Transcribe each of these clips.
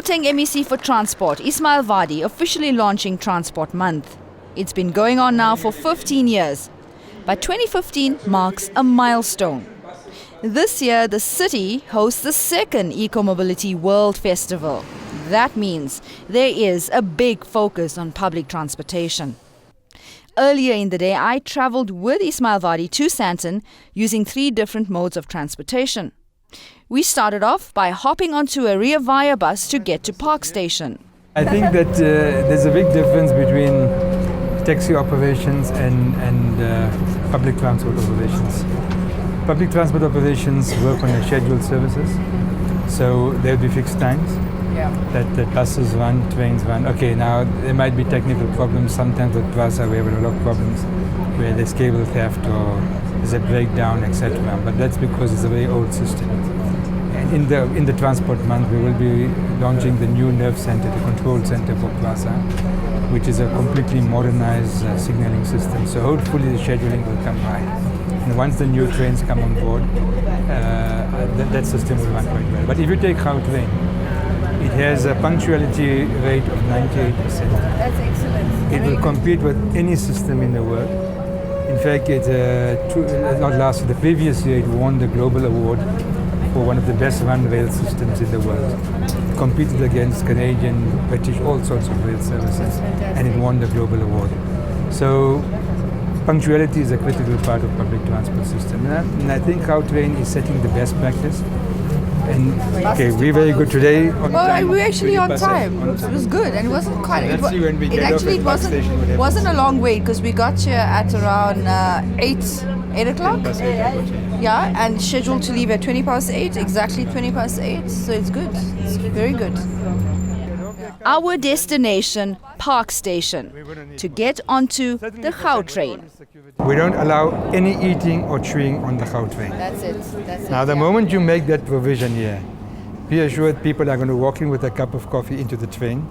Gauteng MEC for Transport, Ismail Vadi, officially launching Transport Month. It's been going on now for 15 years, but 2015 marks a milestone. This year, the city hosts the second Eco-Mobility World Festival. That means there is a big focus on public transportation. Earlier in the day, I travelled with Ismail Vadi to Sandton using 3 different modes of transportation. We started off by hopping onto a Ria Vaya bus to get to Park Station. I think that there's a big difference between taxi operations and public transport operations. Public transport operations work on the scheduled services, so there'll be fixed times that buses run, trains run. Okay, now there might be technical problems. Sometimes at Plaza we have a lot of problems where there's cable theft or there's a breakdown, etc. But that's because it's a very old system. And in the Transport Month, we will be launching the new nerve center, the control center for Plaza, which is a completely modernized signaling system. So hopefully the scheduling will come right. And once the new trains come on board, that system will run quite well. But if you take Gautrain, it has a punctuality rate of 98%. That's excellent. It will compete with any system in the world. In fact, the previous year it won the global award for one of the best run rail systems in the world. It competed against Canadian, British, all sorts of rail services, and it won the global award. So punctuality is a critical part of public transport system. And I think Gautrain is setting the best practice. And okay, we're very good today. We were actually on time. It was good, and it wasn't quite. It wasn't a long wait because we got here at around 8 o'clock. Yeah, and scheduled to leave at 8:20, exactly 8:20. So it's good. It's very good. Our destination, Park Station, to get onto the Gautrain. We don't allow any eating or chewing on the Gautrain. That's it. Now, the moment you make that provision here, be assured people are going to walk in with a cup of coffee into the train,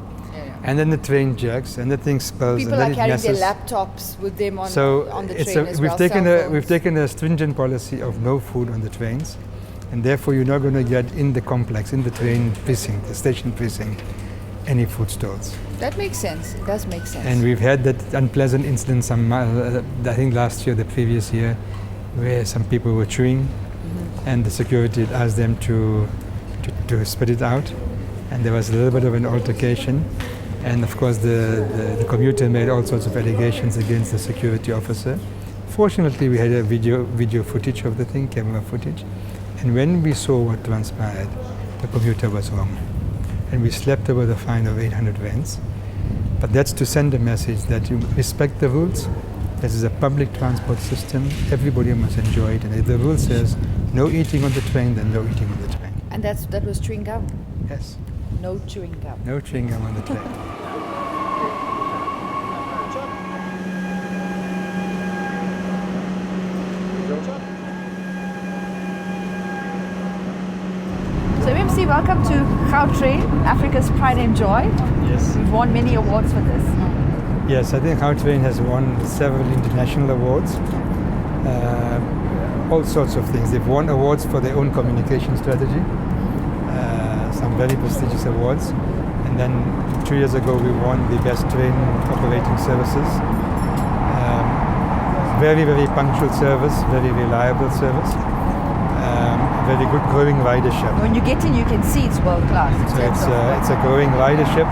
and then the train jerks, and the thing spills, People and then are carrying their messes. laptops with them on the train as we've well. We've taken a stringent policy of no food on the trains, and therefore you're not going to get in the complex, in the train precinct, the station precinct, any food stalls. That makes sense. It does make sense. And we've had that unpleasant incident I think last year, the previous year, where some people were chewing, and the security asked them to spit it out, and there was a little bit of an altercation, and of course the commuter made all sorts of allegations against the security officer. Fortunately, we had a video footage of the thing, camera footage, and when we saw what transpired, the commuter was wrong. And we slapped her with a fine of 800 rands. But that's to send a message that you respect the rules. This is a public transport system. Everybody must enjoy it. And if the rule says no eating on the train, then no eating on the train. And that was chewing gum? Yes. No chewing gum. No chewing gum on the train. So MMC, welcome to Gautrain, Africa's pride and joy. Yes. You've won many awards for this. Yes, I think Gautrain has won several international awards. All sorts of things. They've won awards for their own communication strategy. Some very prestigious awards. And then 2 years ago we won the best train operating services. Very, very punctual service, very reliable service. Very good growing ridership. When you get in, you can see it's world class. So it's a growing ridership.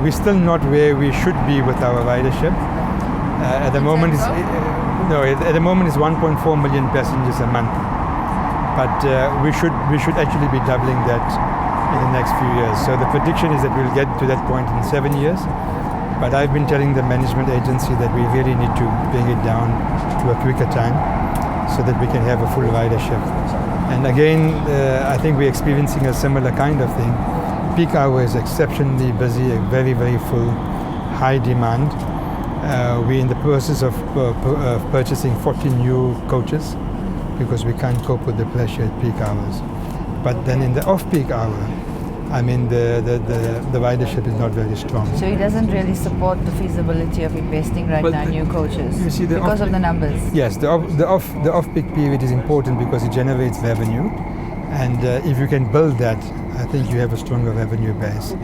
We're still not where we should be with our ridership. At the moment, it's 1.4 million passengers a month. But we should actually be doubling that in the next few years. So the prediction is that we'll get to that point in 7 years. But I've been telling the management agency that we really need to bring it down to a quicker time so that we can have a full ridership. And again, I think we're experiencing a similar kind of thing. Peak hour is exceptionally busy, very, very full, high demand. We're in the process of purchasing 40 new coaches because we can't cope with the pressure at peak hours. But then in the off-peak hour, I mean, the ridership is not very strong. So it doesn't really support the feasibility of investing now in new coaches you see because of the numbers. Yes, the off-peak period is important because it generates revenue, And if you can build that, I think you have a stronger revenue base.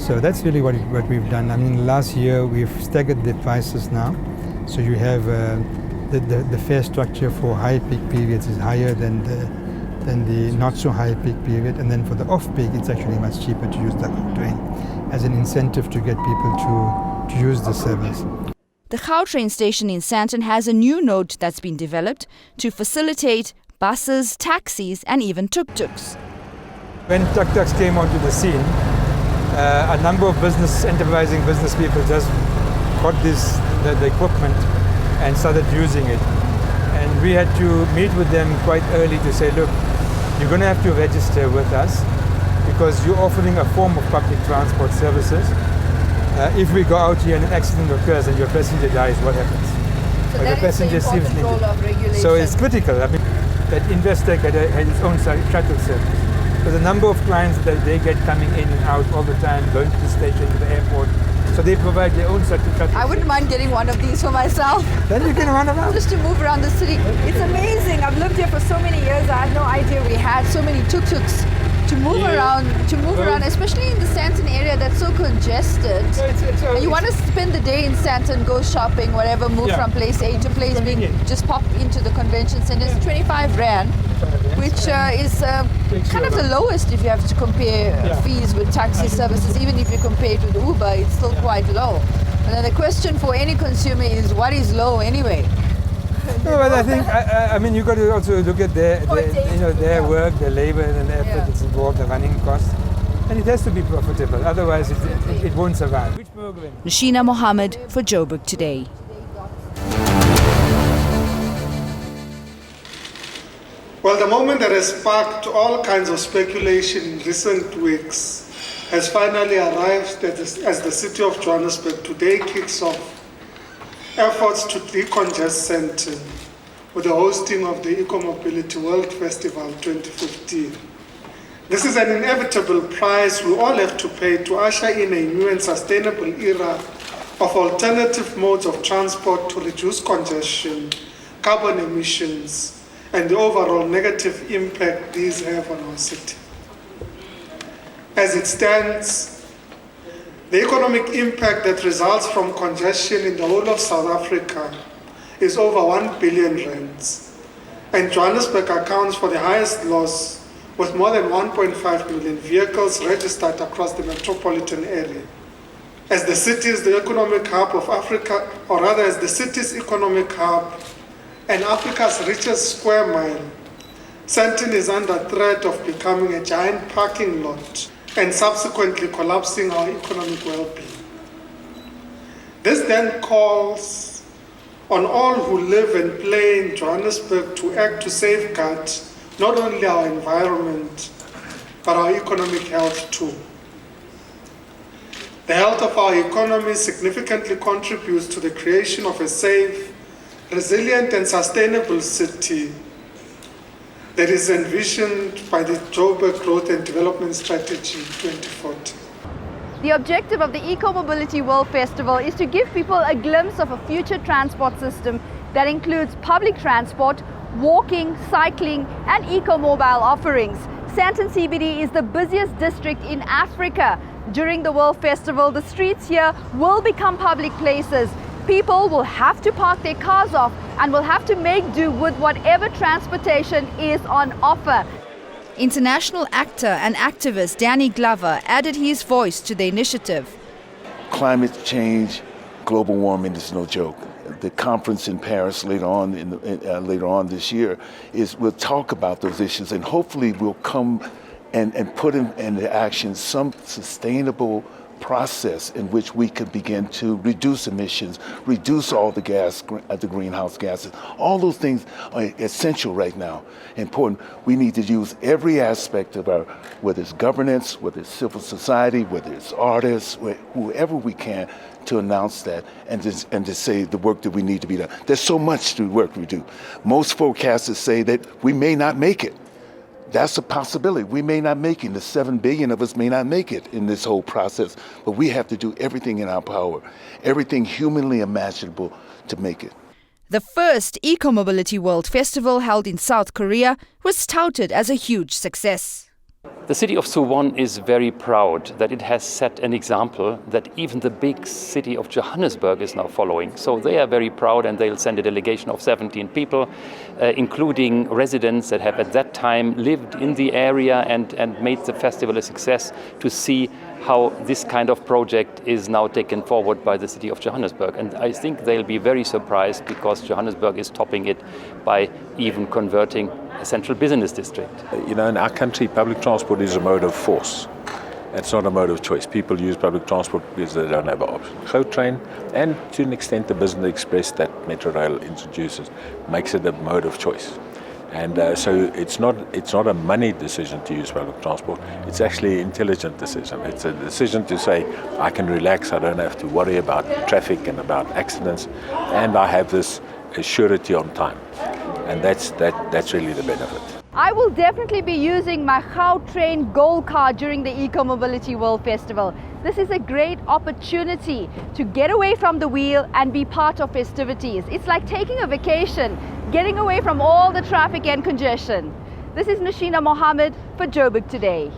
So that's really what we've done. I mean, last year we've staggered the prices now. So you have the fare structure for high peak periods is higher than the not so high peak period. And then for the off peak, it's actually much cheaper to use the train as an incentive to get people to use the service. The Gautrain station in Sandton has a new node that's been developed to facilitate buses, taxis and even tuk-tuks. When tuk-tuks came onto the scene, a number of enterprising business people just got the equipment and started using it. And we had to meet with them quite early to say, look, you're going to have to register with us because you're offering a form of public transport services. If we go out here and an accident occurs and your passenger dies, what happens? So or that the passenger is the important role of regulation. So it's critical. I mean, that Investec had its own shuttle service. There's a number of clients that they get coming in and out all the time, going to the station, to the airport. So they provide their own shuttle service. I wouldn't mind getting one of these for myself. Then you can run around. Just to move around the city. It's amazing. I've lived here for so many years. I had no idea we had so many tuk-tuks to move around, especially in the Sandton area that's so congested. You want to spend the day in Sandton, go shopping, whatever, move from place A to place B, just pop into the convention center. It's 25 Rand, which is kind of the lowest if you have to compare fees with taxi services. Even if you compare it with Uber, it's still quite low. And then the question for any consumer is, what is low anyway? No, but I think I mean you've got to also look at their work, their labor and the effort that's involved, the running costs, and it has to be profitable. Otherwise, it won't survive. Nashina Mohammed for Joburg Today. Well, the moment that has sparked all kinds of speculation in recent weeks has finally arrived as the city of Johannesburg today kicks off efforts to decongest Sandton with the hosting of the Eco-Mobility World Festival 2015. This is an inevitable price we all have to pay to usher in a new and sustainable era of alternative modes of transport to reduce congestion, carbon emissions, and the overall negative impact these have on our city. As it stands, the economic impact that results from congestion in the whole of South Africa is over 1 billion rands, and Johannesburg accounts for the highest loss with more than 1.5 million vehicles registered across the metropolitan area. As the city is the economic hub of Africa, or rather as the city's economic hub and Africa's richest square mile, Sandton is under threat of becoming a giant parking lot and subsequently collapsing our economic well-being. This then calls on all who live and play in Johannesburg to act to safeguard not only our environment, but our economic health too. The health of our economy significantly contributes to the creation of a safe, resilient and sustainable city that is envisioned by the Joburg Growth and Development Strategy 2040. The objective of the Eco-Mobility World Festival is to give people a glimpse of a future transport system that includes public transport, walking, cycling and eco-mobile offerings. Sandton CBD is the busiest district in Africa. During the World Festival, the streets here will become public places. People will have to park their cars off and will have to make do with whatever transportation is on offer. International actor and activist Danny Glover added his voice to the initiative. Climate change, global warming is no joke. The conference in Paris later on this year will talk about those issues, and hopefully we'll come and put into action some sustainable process in which we could begin to reduce emissions, reduce all the greenhouse gases. All those things are essential right now, important. We need to use every aspect of our, whether it's governance, whether it's civil society, whether it's artists, whoever we can, to announce that and to say the work that we need to be done. There's so much to work we do. Most forecasters say that we may not make it. That's a possibility. We may not make it. The 7 billion of us may not make it in this whole process, but we have to do everything in our power, everything humanly imaginable to make it. The first Eco-Mobility World Festival held in South Korea was touted as a huge success. The city of Suwon is very proud that it has set an example that even the big city of Johannesburg is now following. So they are very proud, and they'll send a delegation of 17 people, including residents that have at that time lived in the area and made the festival a success, to see how this kind of project is now taken forward by the city of Johannesburg. And I think they'll be very surprised, because Johannesburg is topping it by even converting a central business district. You know, in our country, public transport is a mode of force. It's not a mode of choice. People use public transport because they don't have an option. GO train, and to an extent the Business Express that Metro Rail introduces, makes it a mode of choice. And so it's not a money decision to use public transport. It's actually an intelligent decision. It's a decision to say, I can relax, I don't have to worry about traffic and about accidents, and I have this surety on time. And that's really the benefit. I will definitely be using my GO train gold card during the Eco-Mobility World Festival. This is a great opportunity to get away from the wheel and be part of festivities. It's like taking a vacation, getting away from all the traffic and congestion. This is Nashina Mohammed for Joburg Today.